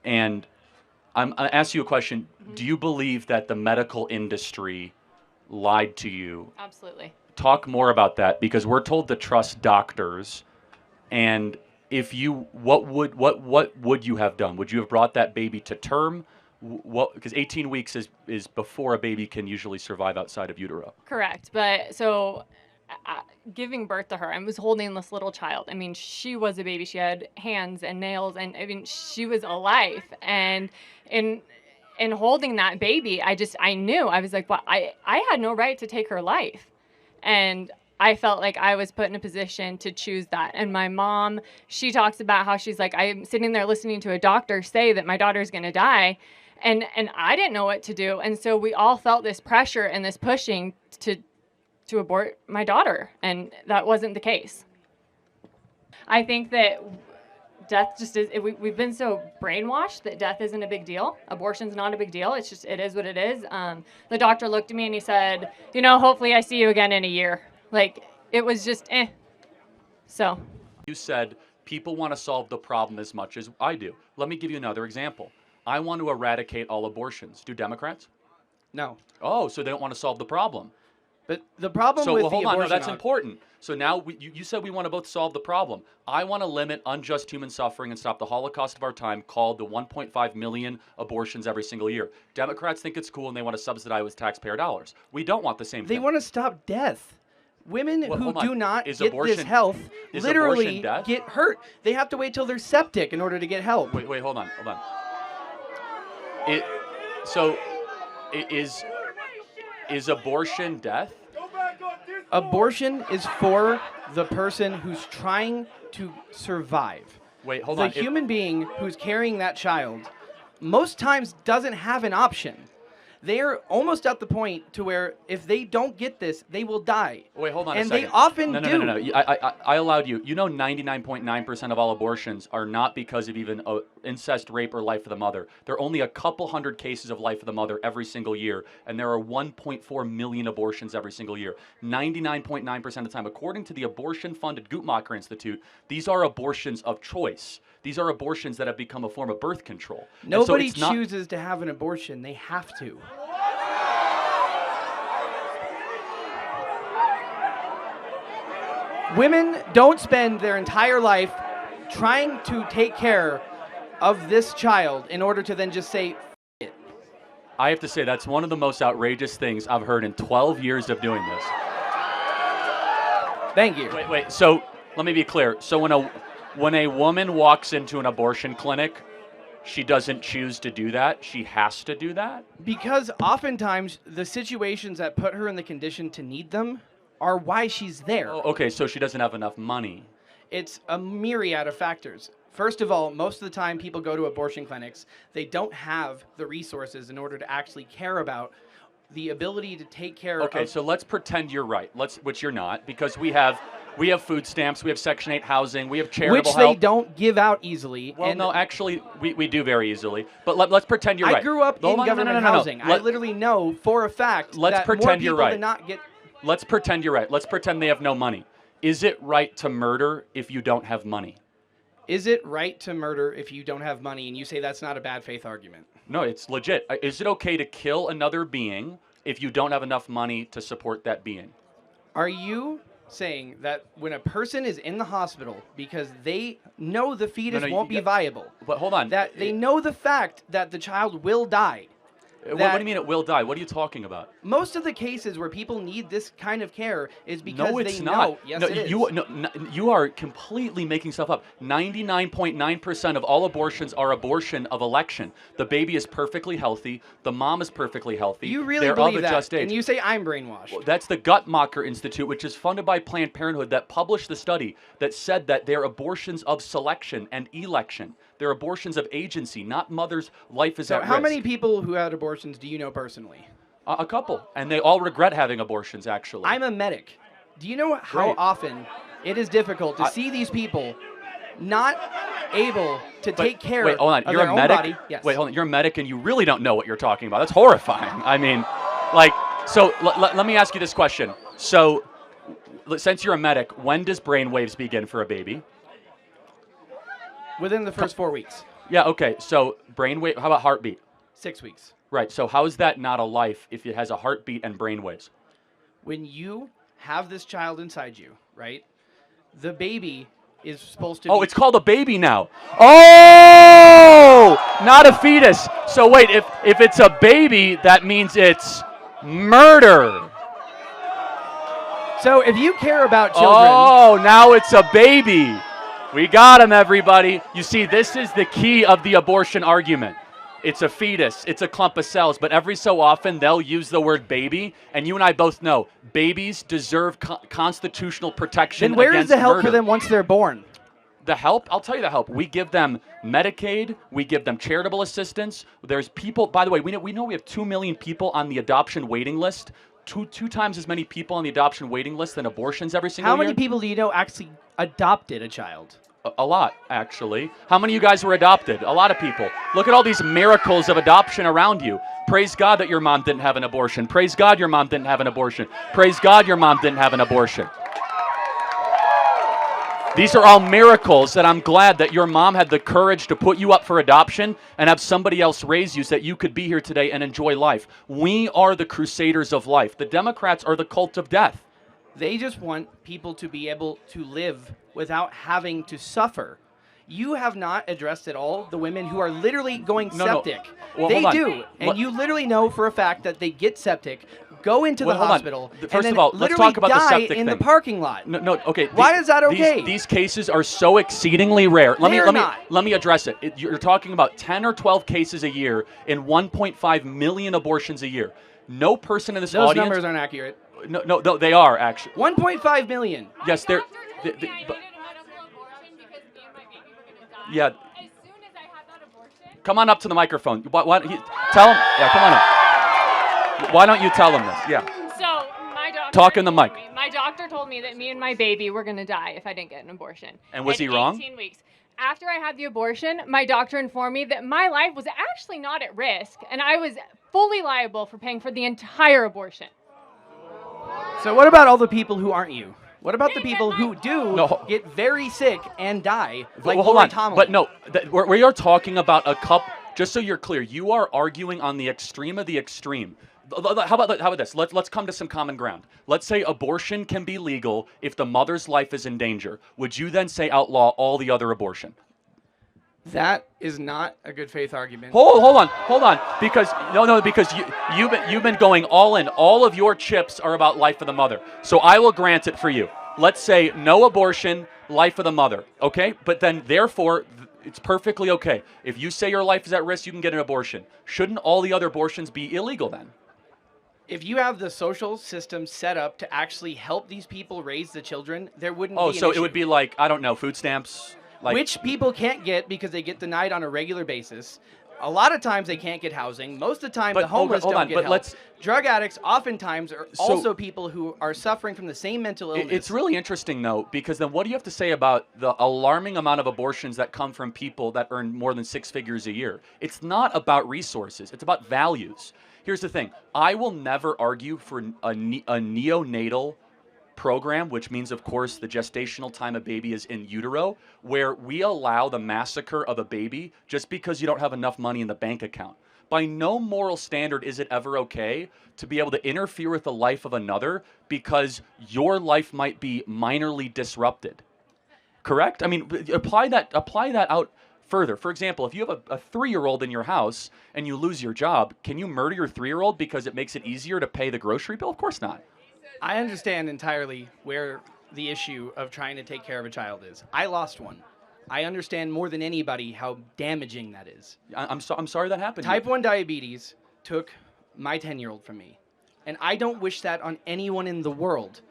And I ask you a question. Do you believe that the medical industry lied to you? Absolutely. Talk more about that, because we're told to trust doctors. And if you, what would you have done? Would you have brought that baby to term? What, because 18 weeks is before a baby can usually survive outside of utero. Correct. But so giving birth to her, I was holding this little child. I mean, she was a baby. She had hands and nails, and I mean, she was alive. And in holding that baby, I knew, I was like, well, I had no right to take her life. And I felt like I was put in a position to choose that. And my mom, she talks about how she's like, I'm sitting there listening to a doctor say that my daughter's going to die. And I didn't know what to do. And so we all felt this pressure and this pushing to abort my daughter. And that wasn't the case. I think that death just is, we've been so brainwashed that death isn't a big deal. Abortion's not a big deal. It's just, it is what it is. The doctor looked at me and he said, hopefully I see you again in a year. Like, it was just, So. You said people want to solve the problem as much as I do. Let me give you another example. I want to eradicate all abortions. Do Democrats? No. Oh, so they don't want to solve the problem. But the problem with the hold on, abortion... no, that's important. So now you said we want to both solve the problem. I want to limit unjust human suffering and stop the Holocaust of our time, called the 1.5 million abortions every single year. Democrats think it's cool and they want to subsidize with taxpayer dollars. We don't want the same thing. They want to stop death. Women who do not get abortion, this health literally death? get hurt. They have to wait till they're septic in order to get help. Wait, hold on. Is abortion death? Abortion is for the person who's trying to survive. Wait, hold on. The human being who's carrying that child most times doesn't have an option. They're almost at the point to where if they don't get this, they will die. Wait, hold on and a second. They often no, do. No. I allowed you. 99.9% of all abortions are not because of even incest, rape, or life of the mother. There are only a couple hundred cases of life of the mother every single year, and there are 1.4 million abortions every single year. 99.9% of the time, according to the abortion-funded Guttmacher Institute, these are abortions of choice. These are abortions that have become a form of birth control. Nobody chooses to have an abortion. They have to. Women don't spend their entire life trying to take care of this child in order to then just say, F it. I have to say, that's one of the most outrageous things I've heard in 12 years of doing this. Thank you. Wait. So let me be clear. So when a woman walks into an abortion clinic, she doesn't choose to do that. She has to do that? Because oftentimes the situations that put her in the condition to need them are why she's there. Oh, okay, so she doesn't have enough money. It's a myriad of factors. First of all, most of the time people go to abortion clinics, they don't have the resources in order to actually care about the ability to take care of... Okay, so let's pretend you're right, which you're not, because we have food stamps, we have Section 8 housing, we have charitable help. Which they don't give out easily. Well, no, actually, we do very easily. But let's pretend you're right. I grew up in government housing. I literally know for a fact that more people than not get... Let's pretend you're right. Let's pretend they have no money. Is it right to murder if you don't have money? Is it right to murder if you don't have money? And you say that's not a bad faith argument. No, it's legit. Is it okay to kill another being if you don't have enough money to support that being? Are you saying that when a person is in the hospital because they know the fetus won't be viable, but hold on, that they know the fact that the child will die? What do you mean it will die? What are you talking about? Most of the cases where people need this kind of care is because they know. Not. Yes, no, it is. You are completely making stuff up. 99.9% of all abortions are abortion of election. The baby is perfectly healthy. The mom is perfectly healthy. You really They're believe of a that, just age. and you say I'm brainwashed. Well, that's the Guttmacher Institute, which is funded by Planned Parenthood, that published the study that said that they're abortions of selection and election. They're abortions of agency, not mother's life is at risk. So how many people who had abortions do you know personally? A couple. And they all regret having abortions, actually. I'm a medic. Do you know how often it is difficult to see these people not able to take care wait, hold on. of You're their a medic? own body? Yes. Wait, hold on. You're a medic and you really don't know what you're talking about. That's horrifying. I mean, so let me ask you this question. So since you're a medic, when does brain waves begin for a baby? Within the first 4 weeks. Yeah, okay. So brainwave, how about heartbeat? 6 weeks. Right. So how is that not a life if it has a heartbeat and brainwaves? When you have this child inside you, right? The baby is supposed to Oh, be. it's called a baby now. Oh, not a fetus. So wait, if it's a baby, that means it's murder. So if you care about children, Oh, now it's a baby. We got him, everybody. You see, this is the key of the abortion argument. It's a fetus, it's a clump of cells, but every so often they'll use the word baby, and you and I both know babies deserve constitutional protection then where is against the help murder. for them once they're born? The help? I'll tell you the help. We give them Medicaid. We give them charitable assistance. There's people, by the way, we know we have 2 million people on the adoption waiting list. Two times as many people on the adoption waiting list than abortions every single How year. many people do you know actually adopted a child? A lot, actually. How many of you guys were adopted? A lot of people. Look at all these miracles of adoption around you. Praise God that your mom didn't have an abortion. Praise God your mom didn't have an abortion. Praise God your mom didn't have an abortion. These are all miracles that I'm glad that your mom had the courage to put you up for adoption and have somebody else raise you so that you could be here today and enjoy life. We are the crusaders of life. The Democrats are the cult of death. They just want people to be able to live without having to suffer. You have not addressed at all the women who are literally going No. septic. Well, they hold on. do. And Let- you literally know for a fact that they get septic, go into Well, the hold on. hospital, First and then of all, let's literally talk about the die septic in the thing. parking lot. No, okay. Why is that okay? These cases are so exceedingly rare. They're not. Let me address it. You're talking about 10 or 12 cases a year and 1.5 million abortions a year. No person in this Those audience. numbers aren't accurate. No, they are actually. 1.5 million. Yes, they're. I they- needed a but- medical abortion because me and my baby were going to die. Yeah. As soon as I had that abortion. Come on up to the microphone. Tell him. Yeah, come on up. Why don't you tell him this? Yeah. So my doctor. Talk in the mic. My doctor told me that me and my baby were going to die if I didn't get an abortion. And was At he wrong? 18 weeks. After I had the abortion, my doctor informed me that my life was actually not at risk, and I was fully liable for paying for the entire abortion. So what about all the people who aren't you? What about the They people get who my- do No. get very sick and die, like Well, hold Lori on. Tomlin? But no, we are talking about a couple. Just so you're clear, you are arguing on the extreme of the extreme. How about this? Let's come to some common ground. Let's say abortion can be legal if the mother's life is in danger. Would you then say outlaw all the other abortion? That is not a good faith argument. Hold on. Because because you've been going all in. All of your chips are about life of the mother. So I will grant it for you. Let's say no abortion, life of the mother. Okay, but then therefore it's perfectly okay if you say your life is at risk. You can get an abortion. Shouldn't all the other abortions be illegal then? If you have the social system set up to actually help these people raise the children, there wouldn't Oh, be an so issue. it would be like I don't know, food stamps. Like, Which people can't get because they get denied on a regular basis. A lot of times they can't get housing. Most of the time But the homeless hold don't on, get but help. let's- Drug addicts oftentimes are So- also people who are suffering from the same mental illness. It's really interesting, though, because then what do you have to say about the alarming amount of abortions that come from people that earn more than 6 figures a year? It's not about resources. It's about values. Here's the thing. I will never argue for a neonatal program, which means, of course, the gestational time a baby is in utero, where we allow the massacre of a baby just because you don't have enough money in the bank account. By no moral standard is it ever okay to be able to interfere with the life of another because your life might be minorly disrupted. Correct? I mean, apply that out further. For example, if you have a 3-year-old in your house and you lose your job, can you murder your 3-year-old because it makes it easier to pay the grocery bill? Of course not. I understand entirely where the issue of trying to take care of a child is. I lost one. I understand more than anybody how damaging that is. I'm sorry that happened. Type 1 diabetes took my 10-year-old from me. And I don't wish that on anyone in the world.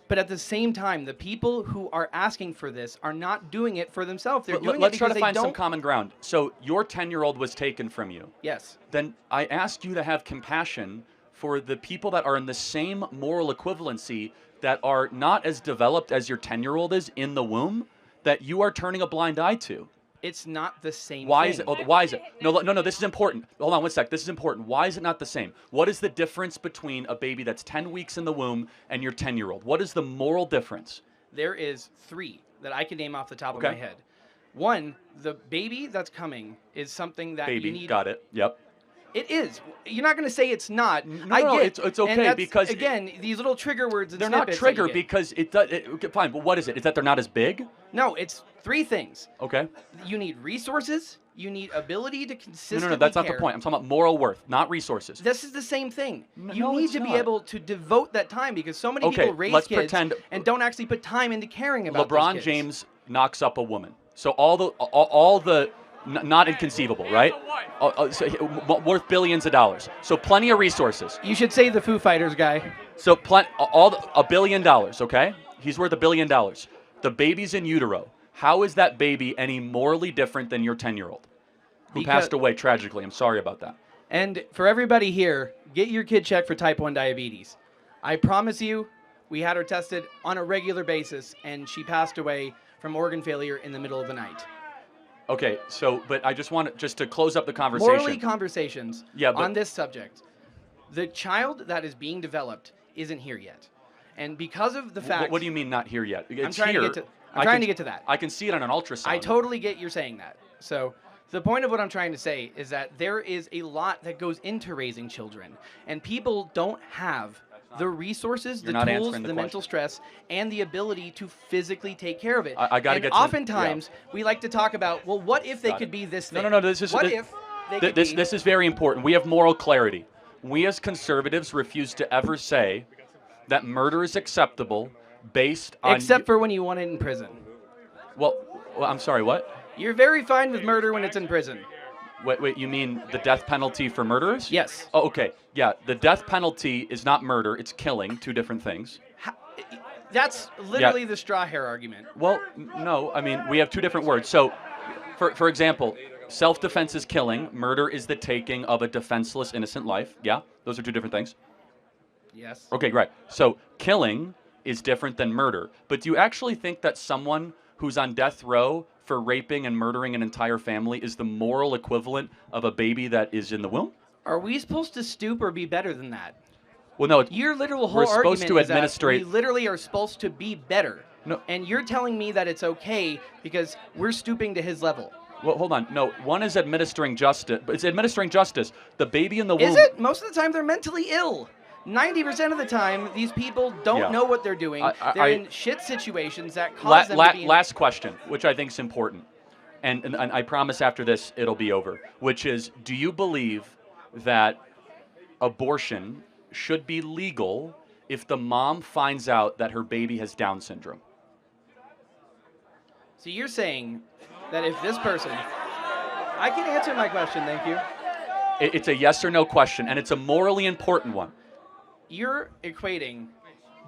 But at the same time, the people who are asking for this are not doing it for themselves. They're doing Let's it try because to find they some don't. common ground. So your 10-year-old was taken from you. Yes. Then I ask you to have compassion for the people that are in the same moral equivalency that are not as developed as your 10-year-old is in the womb, that you are turning a blind eye to. It's not the same Why thing. is it? Why is it? No, this is important. Hold on one sec. This is important. Why is it not the same? What is the difference between a baby that's 10 weeks in the womb and your 10-year-old? What is the moral difference? There is 3 that I can name off the top of Okay. my head. One, the baby that's coming is something that you Baby, need. got it. Yep. It is. You're not going to say it's not. No, I no, get it's and okay that's, because again, these little trigger words and they're not snippets that you trigger get. because it does. Okay, fine, but what is it? Is that they're not as big? No, it's three things. Okay. You need resources. You need ability to No, consistently no, that's not care. the point. I'm talking about moral worth, not resources. This is the same thing. You No, need it's to be not. able to devote that time because so many Okay, people raise let's kids pretend- and don't actually put time into caring about those LeBron kids. James knocks up a woman. So all the not inconceivable, right? Worth billions of dollars. So plenty of resources. You should say the Foo Fighters guy. So $1 billion, okay? He's worth $1 billion. The baby's in utero. How is that baby any morally different than your 10-year-old who Because- passed away tragically? I'm sorry about that. And for everybody here, get your kid checked for type 1 diabetes. I promise you, we had her tested on a regular basis, and she passed away from organ failure in the middle of the night. Okay, so, but I just want to close up the conversation. Morally conversations Yeah, but- on this subject. The child that is being developed isn't here yet. And because of the fact... What do you mean not here yet? It's I'm trying here. to get to, I'm trying to get to that. I can see it on an ultrasound. I totally get you're saying that. So the point of what I'm trying to say is that there is a lot that goes into raising children, and people don't have the resources, You're the not tools, answering the the mental stress, and the ability to physically take care of it. I gotta and get to- oftentimes we like to talk about, well, what if they Got could it. be this No, thing? no, no. This is what this, if they th- could this be? this is very important. We have moral clarity. We as conservatives refuse to ever say that murder is acceptable based on Except for when you want it in prison. well, I'm sorry, what? You're very fine with murder when it's in prison. Wait, you mean the death penalty for murderers? Yes. Oh, okay. Yeah, the death penalty is not murder, it's killing, two different things. That's literally the straw hair argument. Well, no, I mean, we have two different words. So, for example, self-defense is killing, murder is the taking of a defenseless, innocent life. Yeah, those are two different things. Yes. Okay, great. So, killing is different than murder. But do you actually think that someone who's on death row for raping and murdering an entire family is the moral equivalent of a baby that is in the womb? Are we supposed to stoop or be better than that? Well, no. Your literal whole We're supposed argument to is that administrate- we literally are supposed to be better. No. And you're telling me that it's okay because we're stooping to his level. Well, hold on. No, one is administering justice. But it's administering justice. The baby in the womb. Is it? Most of the time they're mentally ill. 90% of the time, these people don't Yeah. know what they're doing. They're in shit situations that cause them to be in... Last question, which I think is important, and I promise after this it'll be over, which is, do you believe that abortion should be legal if the mom finds out that her baby has Down syndrome? So you're saying that if this person... I can answer my question, thank you. It's a yes or no question, and it's a morally important one. You're equating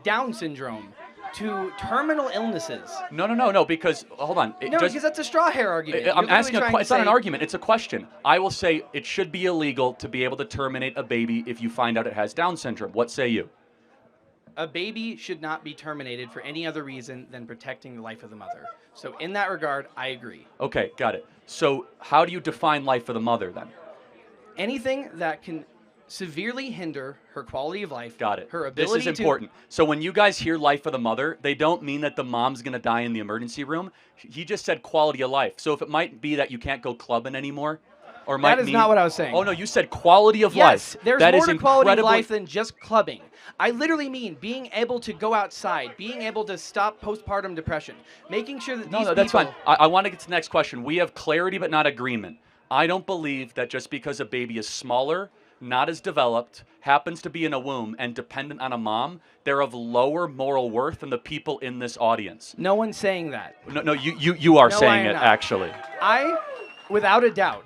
Down syndrome to terminal illnesses. No, because, hold on. No, because that's a straw hair argument. I'm You're asking literally it's not trying an to say- argument, it's a question. I will say it should be illegal to be able to terminate a baby if you find out it has Down syndrome. What say you? A baby should not be terminated for any other reason than protecting the life of the mother. So in that regard, I agree. Okay, got it. So how do you define life for the mother then? Anything that can severely hinder her quality of life, Got it. her ability This is important. So when you guys hear life of the mother, they don't mean that the mom's going to die in the emergency room. He just said quality of life. So if it might be that you can't go clubbing anymore, or might That is mean, not what I was saying. Oh no, you said quality of Yes, life. there's That more is to quality of incredibly- life than just clubbing. I literally mean being able to go outside, being able to stop postpartum depression, making sure that these No, that's people... fine. I want to get to the next question. We have clarity but not agreement. I don't believe that just because a baby is smaller, not as developed, happens to be in a womb, and dependent on a mom, they're of lower moral worth than the people in this audience. No one's saying that. No, you are No, I saying am it, not. actually. I, without a doubt,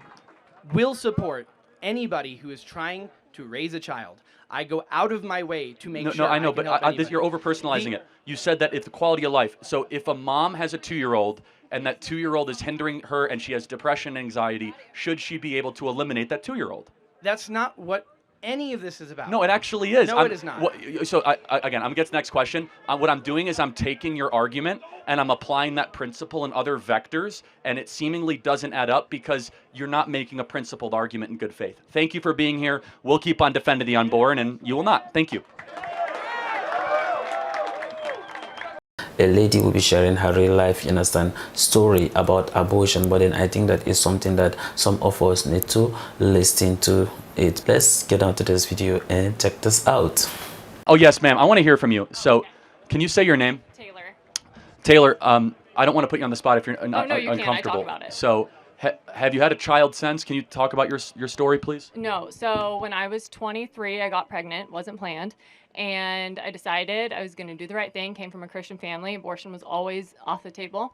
will support anybody who is trying to raise a child. I go out of my way to make sure I know, can but help anybody. you're over-personalizing it. You said that it's the quality of life. So if a mom has a 2-year-old and that 2-year-old is hindering her and she has depression and anxiety, should she be able to eliminate that 2-year-old? That's not what any of this is about. No, it actually is. No, it is not. So again, I'm going to get to the next question. What I'm doing is I'm taking your argument and I'm applying that principle in other vectors, and it seemingly doesn't add up because you're not making a principled argument in good faith. Thank you for being here. We'll keep on defending the unborn, and you will not. Thank you. a lady will be sharing her real life, you understand, story about abortion. But then I think that is something that some of us need to listen to it. Let's get on to this video and check this out. Oh, yes, ma'am. I want to hear from you. So, can you say your name? Taylor. Taylor, I don't want to put you on the spot if you're no, you can't. I uncomfortable. talk about it. So, have you had a child since? Can you talk about your story, please? No. So when I was 23, I got pregnant. Wasn't planned. And I decided I was going to do the right thing. Came from a Christian family. Abortion was always off the table.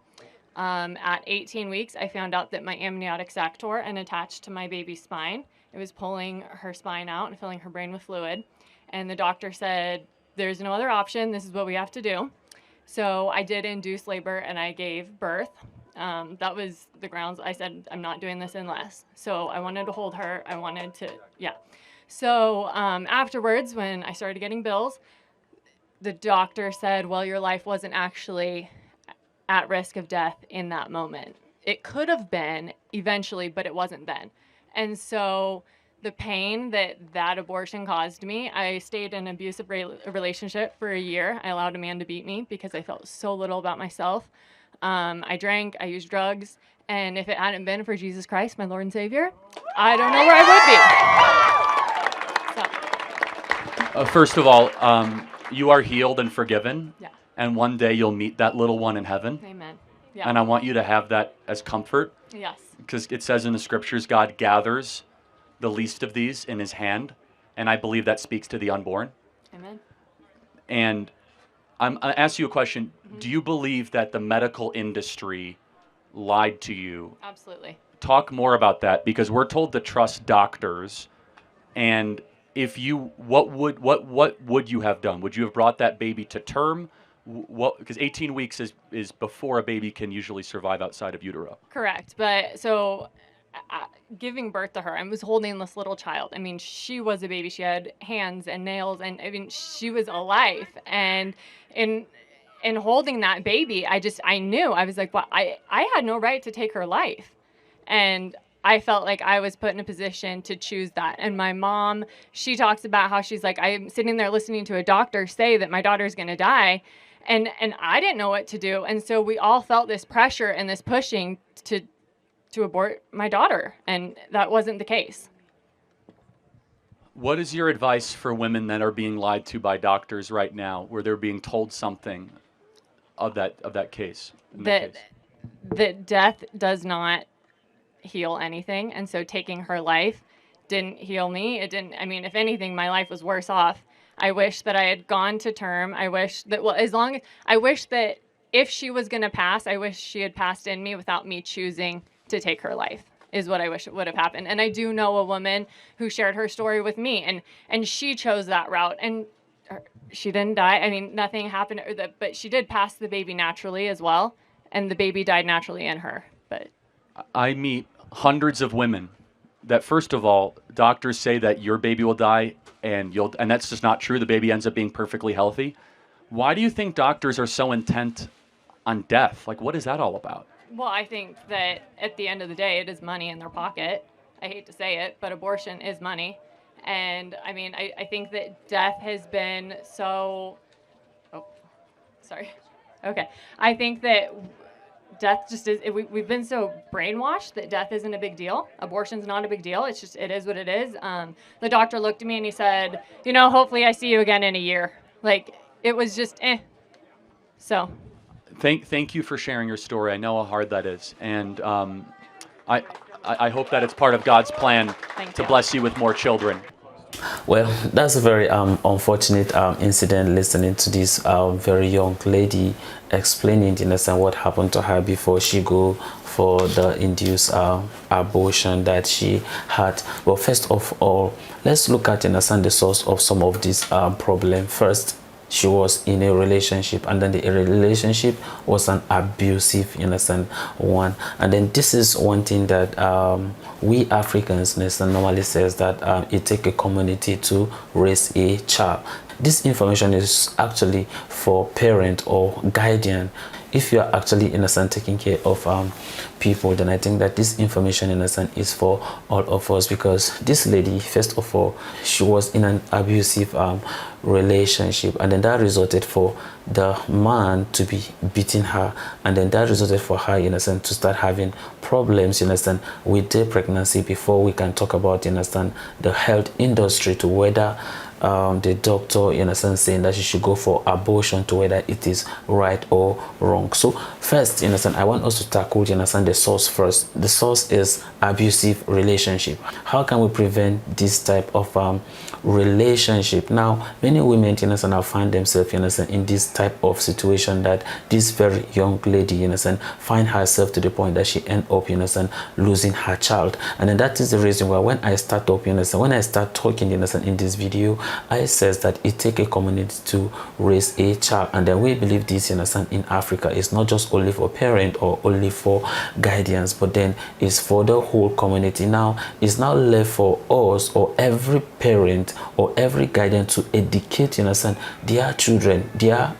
At 18 weeks, I found out that my amniotic sac tore and attached to my baby's spine. It was pulling her spine out and filling her brain with fluid. And the doctor said, there's no other option. This is what we have to do. So I did induce labor and I gave birth. That was the grounds. I said, I'm not doing this unless. So I wanted to hold her. I wanted to, yeah. So afterwards, when I started getting bills, the doctor said, well, your life wasn't actually at risk of death in that moment. It could have been eventually, but it wasn't then. And so the pain that abortion caused me, I stayed in an abusive relationship for a year. I allowed a man to beat me because I felt so little about myself. I drank, I used drugs, and if it hadn't been for Jesus Christ, my Lord and Savior, I don't know where I would be. So. First of all, you are healed and forgiven. Yeah. And one day you'll meet that little one in heaven. Amen. Yeah. And I want you to have that as comfort. Yes. Because it says in the scriptures, God gathers the least of these in his hand. And I believe that speaks to the unborn. Amen. And I ask you a question. Mm-hmm. Do you believe that the medical industry lied to you? Absolutely. Talk more about that, because we're told to trust doctors. And if you, what would you have done? Would you have brought that baby to term? Because 18 weeks is before a baby can usually survive outside of utero. Correct. But so giving birth to her, I was holding this little child. I mean, she was a baby. She had hands and nails, and I mean, she was a life. And in holding that baby, I knew, I was like, well, I had no right to take her life. And I felt like I was put in a position to choose that. And my mom, she talks about how she's like, I'm sitting there listening to a doctor say that my daughter's going to die. And I didn't know what to do. And so we all felt this pressure and this pushing to abort my daughter. And that wasn't the case. What is your advice for women that are being lied to by doctors right now, where they're being told something of that case? That death does not heal anything. And so taking her life didn't heal me. It didn't, I mean, if anything, my life was worse off. I wish that I had gone to term. I wish that, I wish that if she was going to pass, I wish she had passed in me without me choosing to take her life, is what I wish would have happened. And I do know a woman who shared her story with me, and she chose that route, and she didn't die. I mean, nothing happened, but she did pass the baby naturally as well, and the baby died naturally in her. But I meet hundreds of women that, first of all, doctors say that your baby will die, and that's just not true. The baby ends up being perfectly healthy. Why do you think doctors are so intent on death? Like, what is that all about? Well, I think that at the end of the day, it is money in their pocket. I hate to say it, but abortion is money. And I mean, I think that death has been so, Okay. I think that death just is, we've been so brainwashed that death isn't a big deal. Abortion's not a big deal. It's just, it is what it is. The doctor looked at me and he said, hopefully I see you again in a year. Like, it was just, So. Thank you for sharing your story. I know how hard that is. And I hope that it's part of God's plan to bless you with more children. Well, that's a very unfortunate incident, listening to this very young lady explaining, what happened to her before she go for the induced abortion that she had. Well, first of all, let's look at the source of some of these problems. First, she was in a relationship, and then the relationship was an abusive, one. And then this is one thing that we Africans normally says that it takes a community to raise a child. This information is actually for parent or guardian. If you are actually taking care of people, then I think that this information in a sense is for all of us, because this lady, first of all, she was in an abusive relationship, and then that resulted for the man to be beating her, and then that resulted for her in a sense to start having problems, you understand, with the pregnancy, before we can talk about, you understand, the health industry, to whether the doctor in a sense saying that she should go for abortion, to whether it is right or wrong. So first, in a sense, I want us to tackle, you understand, the source first. The source is abusive relationship. How can we prevent this type of relationship? Now, many women, you understand, have find themselves, you understand, in this type of situation, that this very young lady, you understand, find herself to the point that she end up, you understand, losing her child. And then that is the reason why when I start up, you understand, when I start talking, you understand, in this video, I says that it takes a community to raise a child, and then we believe this, you understand, in Africa is not just only for parent or only for guardians, but then it's for the whole community. Now it's now left for us, or every parent or every guardian, to educate, you understand, their children, their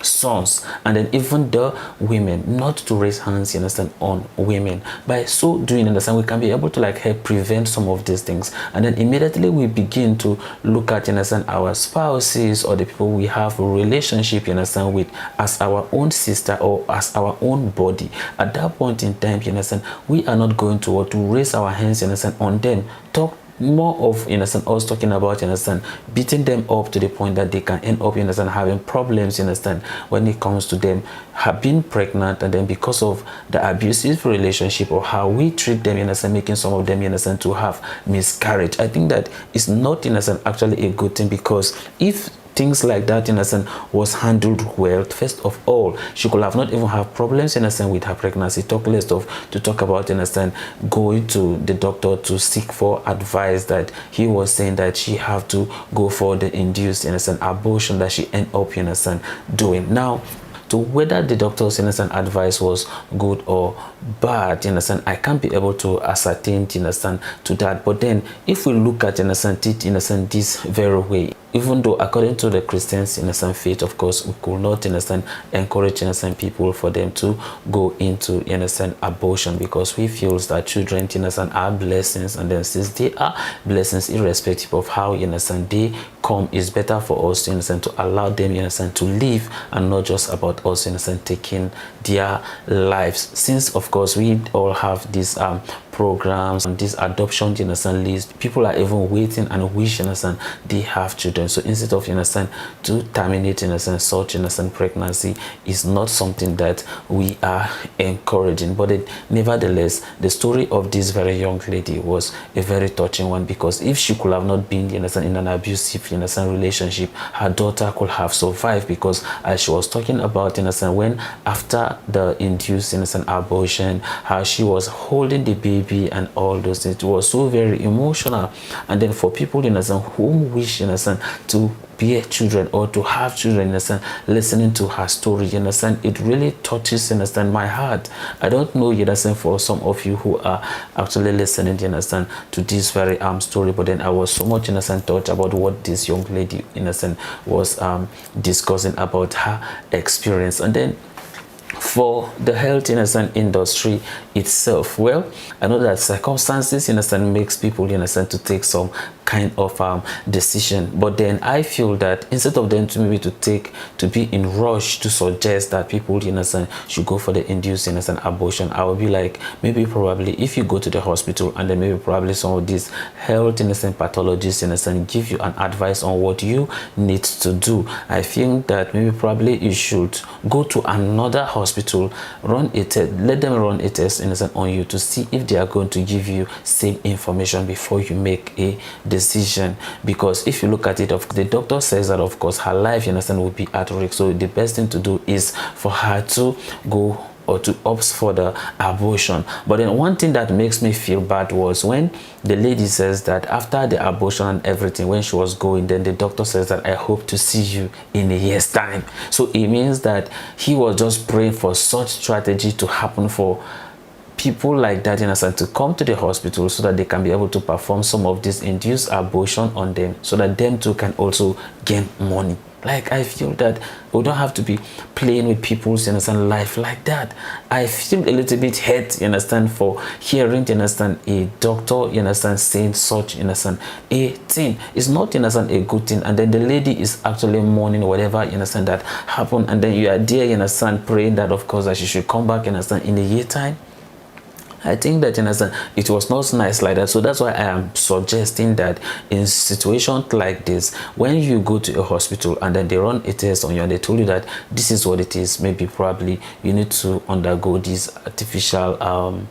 sons, and then even the women, not to raise hands, you understand, on women. By so doing, understand, we can be able to like help prevent some of these things, and then immediately we begin to look at, you understand, our spouses or the people we have a relationship, you understand, with, as our own sister or as our own body. At that point in time, you understand, we are not going to raise our hands, you understand, on them. Talk more of, you understand, us talking about, you understand, beating them up to the point that they can end up, you understand, having problems, you understand, when it comes to them have been pregnant, and then because of the abusive relationship or how we treat them, you understand, making some of them, you understand, to have miscarriage. I think that is not, you understand, actually a good thing, because if things like that, in a sense, was handled well, first of all, she could have not even have problems, in a sense, with her pregnancy. Talk less of to talk about, in a sense, going to the doctor to seek for advice, that he was saying that she have to go for the induced, in a sense, abortion that she end up, in a sense, doing. Now, to whether the doctor's, in a sense, advice was good or bad, in a sense, I can't be able to ascertain, in a sense, to that. But then if we look at, in a sense, it, in a sense, this very way, even though according to the Christians, in a sense, faith, of course, we could not, in a sense, encourage, in a sense, people for them to go into, in a sense, abortion, because we feel that children, in a sense, are blessings, and then since they are blessings, irrespective of how, in a sense, they come, is better for us, in a sense, to allow them, in a sense, to live, and not just about us, in a sense, taking their lives. Since, of course, we all have these programs and this adoption, you understand, list, people are even waiting and wish, you understand, they have children. So instead of, you understand, to terminate, you understand, such, you understand, pregnancy is not something that we are encouraging. But nevertheless, the story of this very young lady was a very touching one, because if she could have not been, you understand, in an abusive, you understand, relationship, her daughter could have survived, because as she was talking about, you understand, when after the induced, you understand, abortion, how she was holding the baby and all those things, it was so very emotional. And then for people, you understand, whom wish, you understand, to bear children or to have children, you understand, listening to her story, you understand, it really touches, you understand, my heart. I don't know, you understand, for some of you who are actually listening, you understand, to this very story, but then I was so much, you understand, touched about what this young lady, you understand, was discussing about her experience. And then for the health, you understand, industry itself, well, I know that circumstances, you understand, makes people, you understand, to take some kind of decision, but then I feel that instead of them to maybe to be in rush to suggest that people, you understand, should go for the induced, you understand, abortion, I would be like, maybe probably if you go to the hospital, and then maybe probably some of these health, you understand, pathologists, you understand, give you an advice on what you need to do, I think that maybe probably you should go to another hospital, run a test, let them run a test, you understand, on you, to see if they are going to give you same information before you make a decision. Because if you look at it, the doctor says that, of course, her life, you understand, will be at risk, so the best thing to do is for her to go or to opt for the abortion. But then one thing that makes me feel bad was when the lady says that after the abortion and everything, when she was going, then the doctor says that, I hope to see you in a year's time. So it means that he was just praying for such strategy to happen for people like that, you understand, to come to the hospital so that they can be able to perform some of this induced abortion on them, so that them too can also gain money. Like, I feel that we don't have to be playing with people's, you understand, life like that. I feel a little bit hurt, you understand, for hearing, you understand, a doctor, you understand, saying such, you understand, a thing. It's not, you understand, a good thing. And then the lady is actually mourning whatever, you understand, that happened. And then you are there, you understand, praying that, of course, that she should come back, you understand, in a year time. I think that, you understand, it was not nice like that. So that's why I am suggesting that in situations like this, when you go to a hospital and then they run a test on you and they told you that this is what it is, maybe probably you need to undergo this artificial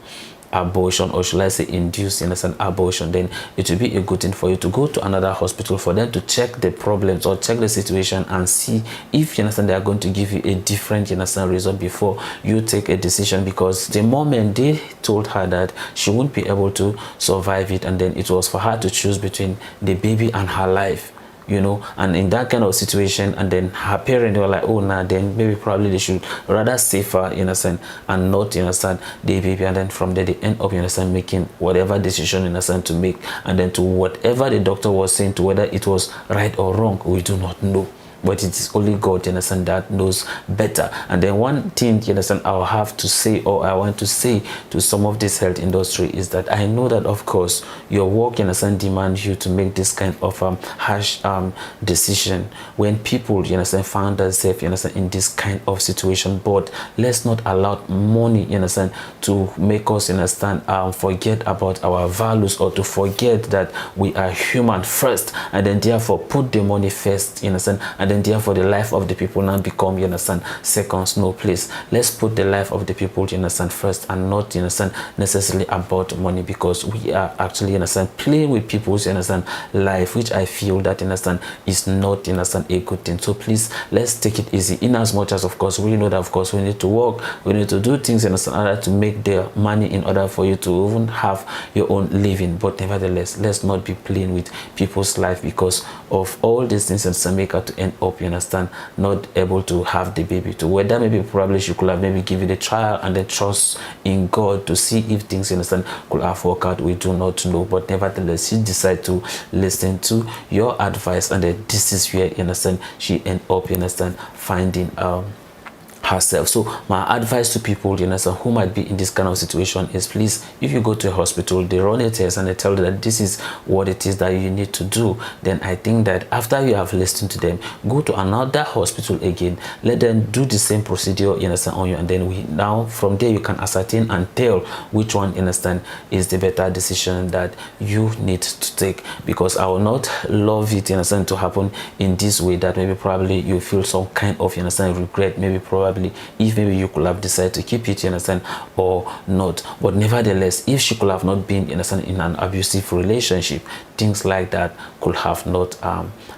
abortion, or should I say induced innocent abortion, then it will be a good thing for you to go to another hospital for them to check the problems or check the situation and see if, you understand, they are going to give you a different, you understand, result before you take a decision. Because the moment they told her that she won't be able to survive it, and then it was for her to choose between the baby and her life, you know, and in that kind of situation, and then her parents were like, oh nah, then maybe probably they should rather save her, you understand, and not, you understand, the baby. And then from there they end up, you understand, making whatever decision, you understand, to make, and then to whatever the doctor was saying, to whether it was right or wrong, we do not know. But it is only God, you understand, that knows better. And then one thing, you understand, I'll have to say, or I want to say to some of this health industry, is that I know that, of course, your work, you understand, demands you to make this kind of harsh decision when people, you understand, found themselves, you understand, in this kind of situation. But let's not allow money, you understand, to make us, you understand, forget about our values, or to forget that we are human first, and then therefore put the money first, you understand, and then therefore the life of the people now become, you understand, seconds. No, please, let's put the life of the people, you understand, first, and not, you understand, necessarily about money, because we are actually, you understand, playing with people's, you understand, life, which I feel that, you understand, is not, you understand, a good thing. So please, let's take it easy, in as much as, of course, we know that, of course, we need to work, we need to do things, you understand, in order to make the money, in order for you to even have your own living. But nevertheless, let's not be playing with people's life because of all these things, and make her to end up, you understand, not able to have the baby. To whether maybe probably she could have maybe give it a trial and then trust in God to see if things, you understand, could have worked out. We do not know. But nevertheless, she decided to listen to your advice, and then this is where, you understand, she end up, you understand, finding herself. So my advice to people, you understand, who might be in this kind of situation is, please, if you go to a hospital, they run a test and they tell you that this is what it is that you need to do, then I think that after you have listened to them, go to another hospital again, let them do the same procedure, you understand, on you, and then we now from there you can ascertain and tell which one, you understand, is the better decision that you need to take. Because I will not love it, you understand, to happen in this way, that maybe probably you feel some kind of, you understand, regret, maybe probably if maybe you could have decided to keep it, you understand, or not. But nevertheless, if she could have not been, you understand, in an abusive relationship, things like that could have not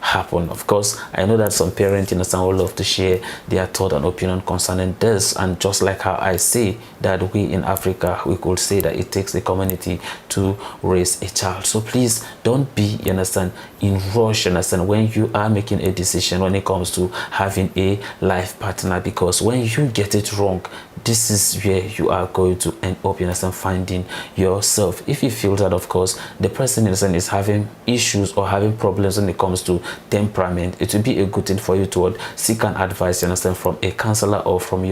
happened. Of course, I know that some parents, you understand, would love to share their thought and opinion concerning this. And just like how I say that we in Africa, we could say that it takes a community to raise a child. So please don't be, you understand, in rush, you understand, when you are making a decision when it comes to having a life partner, because when you get it wrong, this is where you are going to end up, you understand, finding yourself. If you feel that, of course, the person, you understand, is having issues or having problems when it comes to temperament, it will be a good thing for you to seek an advice, you understand, from a counselor or from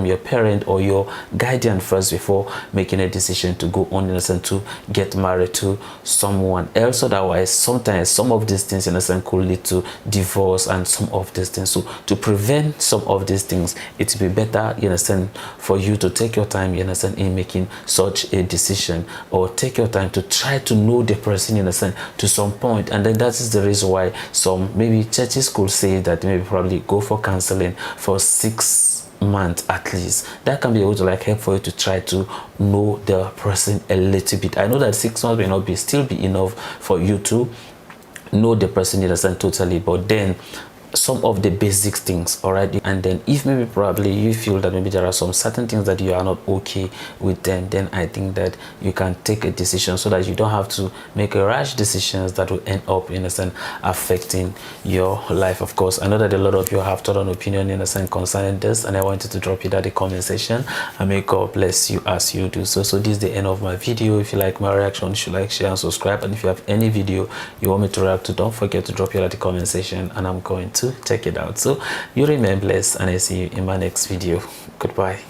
your parent or your guardian first before making a decision to go on, you understand, to get married to someone else. Otherwise, sometimes some of these things, you understand, could lead to divorce and some of these things. So to prevent some of these things, it will be better, you understand, for you to take your time, you understand, in making such a decision, or take your time to try to know the person, you understand, to some point. And then that is the reason why some maybe churches could say that maybe probably go for counseling for 6 months at least. That can be able to like help for you to try to know the person a little bit. I know that 6 months may not be still be enough for you to know the person, you understand, totally, but then some of the basic things, all right. And then if maybe probably you feel that maybe there are some certain things that you are not okay with them, then I think that you can take a decision so that you don't have to make a rash decisions that will end up, in a sense, affecting your life. Of course, I know that a lot of you have thought an opinion, in a sense, concerning this, and I wanted to drop it at the comment section, and may God bless you as you do so. So this is the end of my video. If you like my reaction, you should like, share, and subscribe. And if you have any video you want me to react to, don't forget to drop it at the comment section, and I'm going to to check it out. So you remain blessed, and I see you in my next video. Goodbye.